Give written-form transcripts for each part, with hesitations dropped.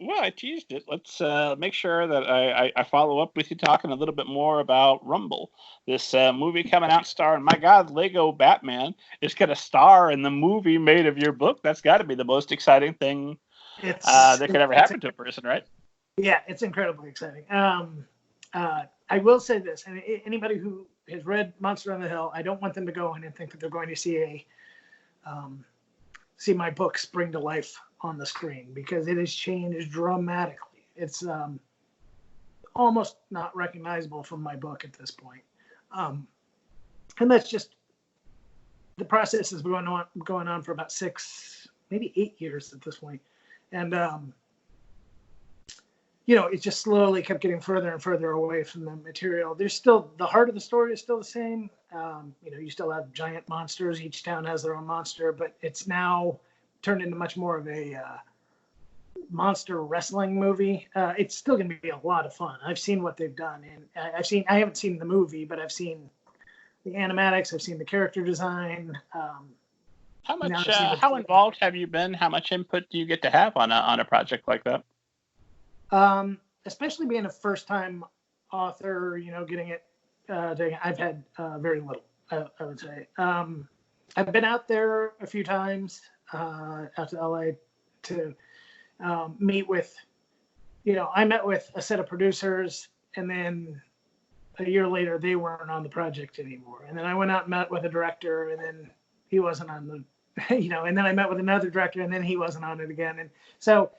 Well, I teased it. Let's make sure that I follow up with you talking a little bit more about Rumble, this movie coming out starring, my God, Lego Batman is going to star in the movie made of your book. That's got to be the most exciting thing that could ever happen to a person, right? Yeah, it's incredibly exciting. I will say this, and anybody who has read Monster on the Hill, I don't want them to go in and think that they're going to see my book spring to life on the screen, because it has changed dramatically. It's almost not recognizable from my book at this point. And that's just, the process has been going on for about 6, maybe 8 years at this point. And, it just slowly kept getting further and further away from the material. There's still, the heart of the story is still the same. You still have giant monsters. Each town has their own monster, but it's now turned into much more of a monster wrestling movie. It's still going to be a lot of fun. I've seen what they've done, and I haven't seen the movie, but I've seen the animatics. I've seen the character design. How involved have you been? How much input do you get to have on a project like that? Especially being a first-time author, getting it. I've had very little, I would say. I've been out there a few times, out to LA to meet with, I met with a set of producers, and then a year later they weren't on the project anymore. And then I went out and met with a director, and then he wasn't on the, and then I met with another director, and then he wasn't on it again. And so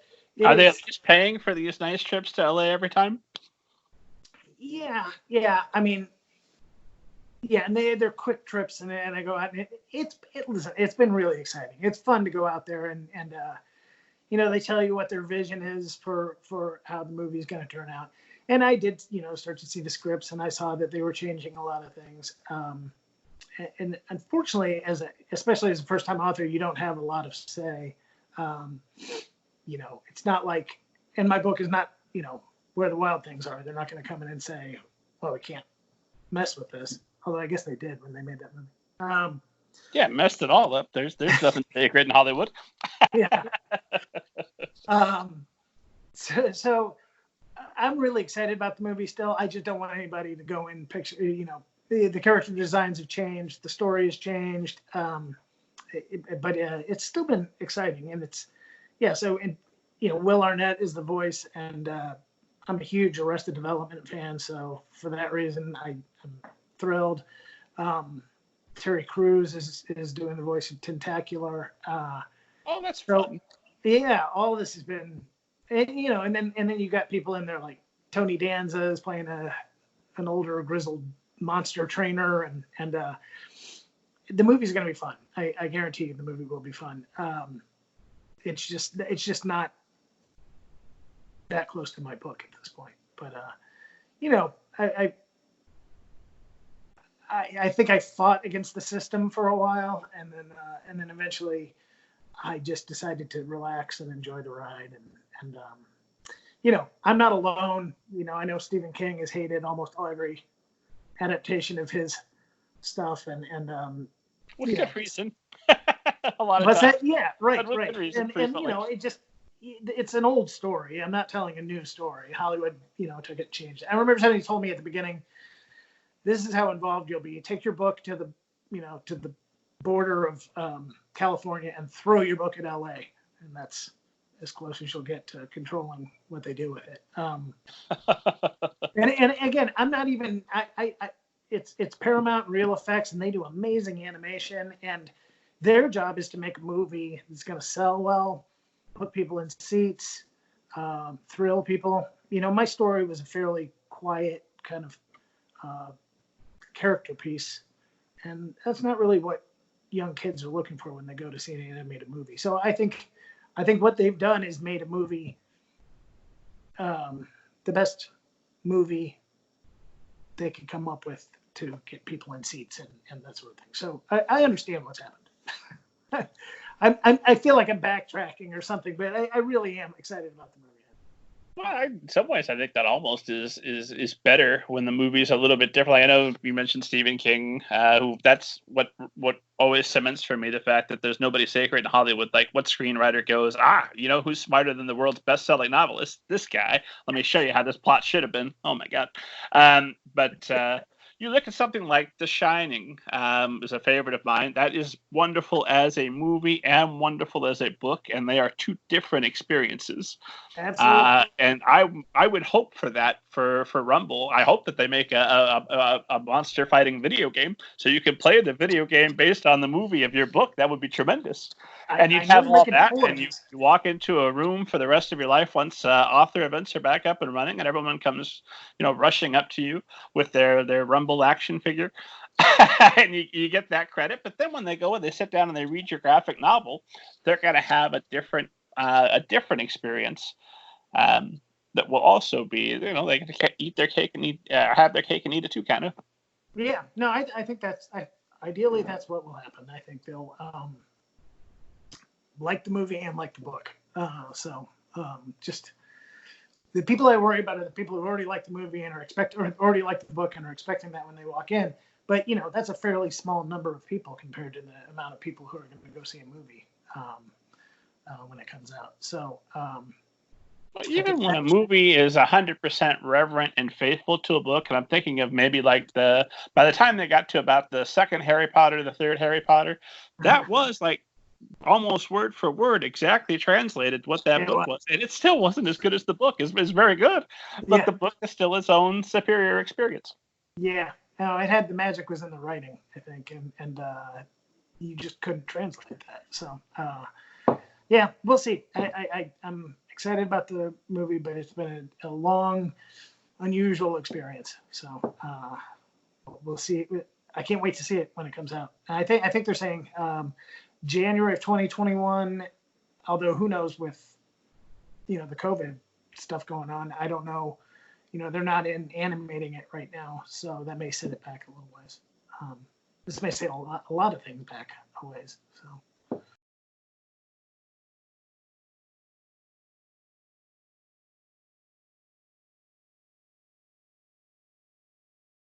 are they at least paying for these nice trips to LA every time? Yeah. I mean, yeah, and they're quick trips, and I go out, and it's been really exciting. It's fun to go out there, and they tell you what their vision is for how the movie is going to turn out. And I did, start to see the scripts, and I saw that they were changing a lot of things. And unfortunately, especially as a first-time author, you don't have a lot of say. It's not like, and my book is not, where the wild things are. They're not going to come in and say, well, we can't mess with this. Although I guess they did when they made that movie. Yeah, messed it all up. There's nothing sacred in Hollywood. Yeah. So I'm really excited about the movie still. I just don't want anybody to go in picture, the character designs have changed. The story has changed. But it's still been exciting. And so Will Arnett is the voice, and I'm a huge Arrested Development fan. So for that reason, I'm thrilled. Terry Crews is doing the voice of Tentacular. That's fun. Yeah, all this has been, and then you got people in there like Tony Danza is playing an older grizzled monster trainer, and the movie's going to be fun. I guarantee you the movie will be fun. It's just not that close to my book at this point. But I think I fought against the system for a while, and then eventually I just decided to relax and enjoy the ride. And I'm not alone. I know Stephen King has hated almost every adaptation of his stuff, and what a good reason. A lot of times. Yeah, right. And it's an old story. I'm not telling a new story. Hollywood, took it, changed it. I remember somebody told me at the beginning, this is how involved you'll be. You take your book to the border of California and throw your book at LA, and that's as close as you'll get to controlling what they do with it. And again, I'm not even. It's Paramount Real Effects, and they do amazing animation, and their job is to make a movie that's going to sell well, put people in seats, thrill people. My story was a fairly quiet kind of character piece, and that's not really what young kids are looking for when they go to see an animated movie. So I think what they've done is made a movie, the best movie they could come up with to get people in seats and that sort of thing. So I understand what's happened. I feel like I'm backtracking or something, but I really am excited about the movie. Well, in some ways, I think that almost is better when the movie's a little bit different. Like, I know you mentioned Stephen King, who that's what always cements for me the fact that there's nobody sacred in Hollywood. Like, what screenwriter goes, you know who's smarter than the world's best-selling novelist? This guy. Let me show you how this plot should have been. Oh my god. But you look at something like The Shining, is a favorite of mine. That is wonderful as a movie and wonderful as a book, and they are two different experiences. Absolutely. And I would hope for that for Rumble. I hope that they make a monster fighting video game so you can play the video game based on the movie of your book. That would be tremendous. And you'd I know have you're all looking that, forward and to you this. walk into a room for the rest of your life once author events are back up and running, and everyone comes, rushing up to you with their Rumble action figure. And you get that credit. But then when they go and they sit down and they read your graphic novel, they're going to have a different experience, that will also be, they can eat their cake and have their cake and eat it too, kind of. Yeah, no, I think ideally that's what will happen. I think they'll like the movie and like the book. Just the people I worry about are the people who already like the movie and or already like the book and are expecting that when they walk in. But that's a fairly small number of people compared to the amount of people who are going to go see a movie when it comes out. So Even when a movie is 100% reverent and faithful to a book, and I'm thinking of maybe like by the time they got to about the second Harry Potter, the third Harry Potter, that was like almost word for word exactly translated what that book was, and it still wasn't as good as the book. It's very good, but the book is still its own superior experience. Yeah, no, it had the magic was in the writing, I think, and you just couldn't translate that. So yeah, we'll see. I'm excited about the movie, but it's been a long, unusual experience. So we'll see. I can't wait to see it when it comes out. And I think they're saying January of 2021. Although who knows with the COVID stuff going on, I don't know. They're not animating it right now, so that may set it back a little ways. This may set a lot of things back a ways. So